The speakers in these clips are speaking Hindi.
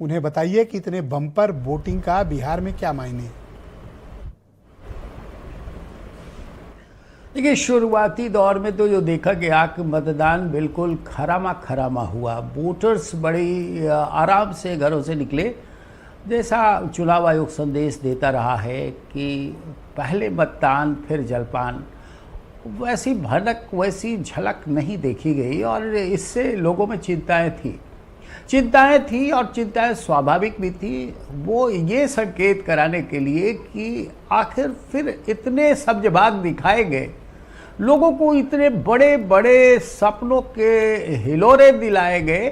उन्हें बताइए कि इतने बम्पर वोटिंग का बिहार में क्या मायने है। देखिए, शुरुआती दौर में तो जो देखा गया कि मतदान बिल्कुल खरामा खरामा हुआ। वोटर्स बड़ी आराम से घरों से निकले, जैसा चुनाव आयोग संदेश देता रहा है कि पहले मतदान फिर जलपान, वैसी भनक वैसी झलक नहीं देखी गई। और इससे लोगों में चिंताएं थी और चिंताएं स्वाभाविक भी थी। वो ये संकेत कराने के लिए कि आखिर फिर इतने सब्ज-बाग दिखाए गए, लोगों को इतने बड़े बड़े सपनों के हिलोरे दिलाए गए,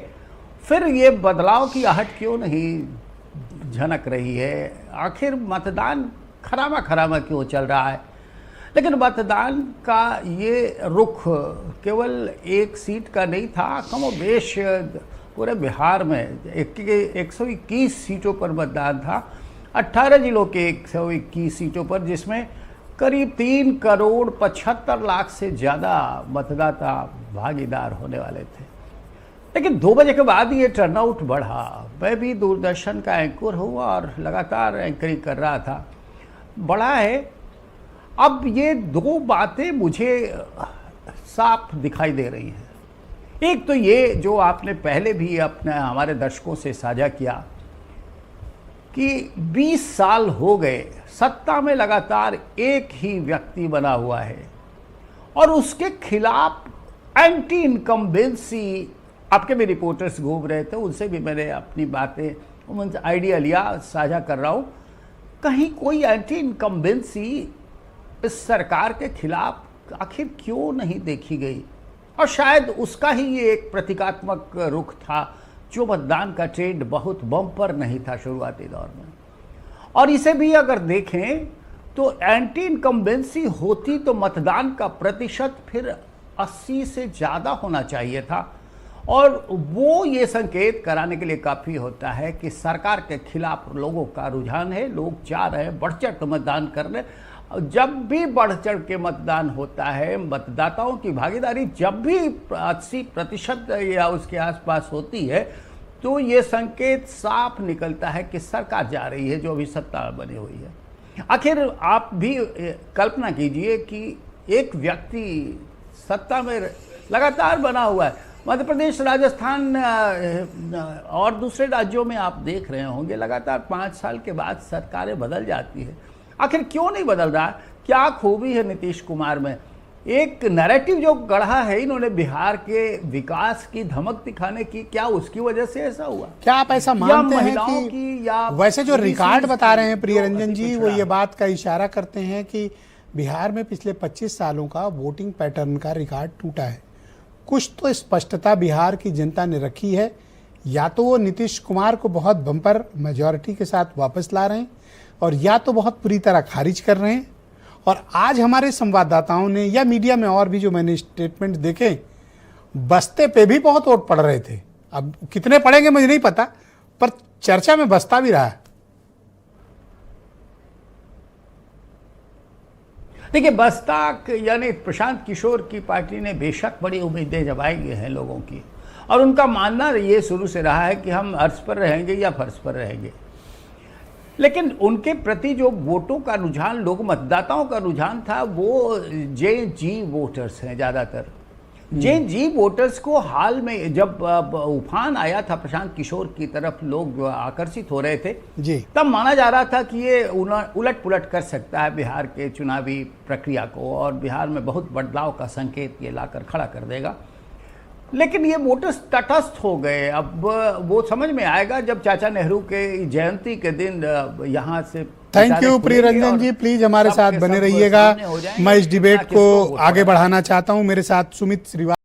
फिर ये बदलाव की आहट क्यों नहीं झनक रही है? आखिर मतदान खरामा खरामा क्यों चल रहा है? लेकिन मतदान का ये रुख केवल एक सीट का नहीं था, कमोबेश पूरे बिहार में 121 सीटों पर मतदान था। 18 जिलों के 121 सीटों पर, जिसमें करीब 3 करोड़ 75 लाख से ज़्यादा मतदाता भागीदार होने वाले थे। लेकिन 2 बजे के बाद ये टर्नआउट बढ़ा। मैं भी दूरदर्शन का एंकर हूँ और लगातार एंकरिंग कर रहा था। बढ़ा है। अब ये 2 बातें मुझे साफ दिखाई दे रही हैं। एक तो ये जो आपने पहले भी अपने हमारे दर्शकों से साझा किया कि 20 साल हो गए सत्ता में लगातार एक ही व्यक्ति बना हुआ है और उसके खिलाफ एंटी इनकम्बेंसी। आपके भी रिपोर्टर्स घूम रहे थे, उनसे भी मैंने अपनी बातें, उनसे आइडिया लिया, साझा कर रहा हूँ। कहीं कोई एंटी इनकम्बेंसी इस सरकार के खिलाफ आखिर क्यों नहीं देखी गई? और शायद उसका ही ये एक प्रतीकात्मक रुख था, जो मतदान का ट्रेंड बहुत बम्पर नहीं था शुरुआती दौर में। और इसे भी अगर देखें तो एंटी इनकम्बेंसी होती तो मतदान का प्रतिशत फिर 80 से ज़्यादा होना चाहिए था। और वो ये संकेत कराने के लिए काफ़ी होता है कि सरकार के खिलाफ लोगों का रुझान है, लोग जा रहे हैं, बढ़ चढ़ कर मतदान करने। जब भी बढ़ चढ़ के मतदान होता है, मतदाताओं की भागीदारी जब भी 80% या उसके आसपास होती है, तो ये संकेत साफ निकलता है कि सरकार जा रही है जो अभी सत्ता बनी हुई है। आखिर आप भी कल्पना कीजिए कि एक व्यक्ति सत्ता में लगातार बना हुआ है। मध्य प्रदेश, राजस्थान और दूसरे राज्यों में आप देख रहे होंगे लगातार 5 साल के बाद सरकारें बदल जाती है। आखिर क्यों नहीं बदल रहा? क्या खूबी है नीतीश कुमार में? एक नैरेटिव जो गढ़ा है इन्होंने बिहार के विकास की धमक दिखाने की, क्या उसकी वजह से ऐसा हुआ? क्या आप ऐसा मानते हैं कि वैसे जो रिकॉर्ड बता रहे हैं प्रियरंजन जी, वो ये बात का इशारा करते हैं कि बिहार में पिछले 25 सालों का वोटिंग पैटर्न का रिकॉर्ड टूटा है। कुछ तो स्पष्टता बिहार की जनता ने रखी है, या तो वो नीतीश कुमार को बहुत बम्पर मेजॉरिटी के साथ वापस ला रहे हैं और या तो बहुत पूरी तरह खारिज कर रहे हैं। और आज हमारे संवाददाताओं ने या मीडिया में और भी जो मैंने स्टेटमेंट देखे, बस्ते पे भी बहुत वोट पड़ रहे थे। अब कितने पड़ेंगे मुझे नहीं पता, पर चर्चा में बस्ता भी रहा है। देखिए, बस्ता यानी प्रशांत किशोर की पार्टी ने बेशक बड़ी उम्मीदें जगाई हैं लोगों की, और उनका मानना ये शुरू से रहा है कि हम अर्श पर रहेंगे या फर्श पर रहेंगे। लेकिन उनके प्रति जो वोटों का रुझान, लोग मतदाताओं का रुझान था, वो जे.जी. वोटर्स हैं ज़्यादातर। जे.जी. वोटर्स को हाल में जब उफान आया था प्रशांत किशोर की तरफ, लोग आकर्षित हो रहे थे जी, तब माना जा रहा था कि ये उलट पुलट कर सकता है बिहार के चुनावी प्रक्रिया को, और बिहार में बहुत बदलाव का संकेत ये लाकर खड़ा कर देगा। लेकिन ये वोटर्स तटस्थ हो गए। अब वो समझ में आएगा जब चाचा नेहरू के जयंती के दिन यहाँ से। Thank you Priyaranjan ji, please हमारे साथ बने रहिएगा। मैं इस डिबेट को आगे बढ़ाना चाहता हूँ। मेरे साथ सुमित श्रीवास्तव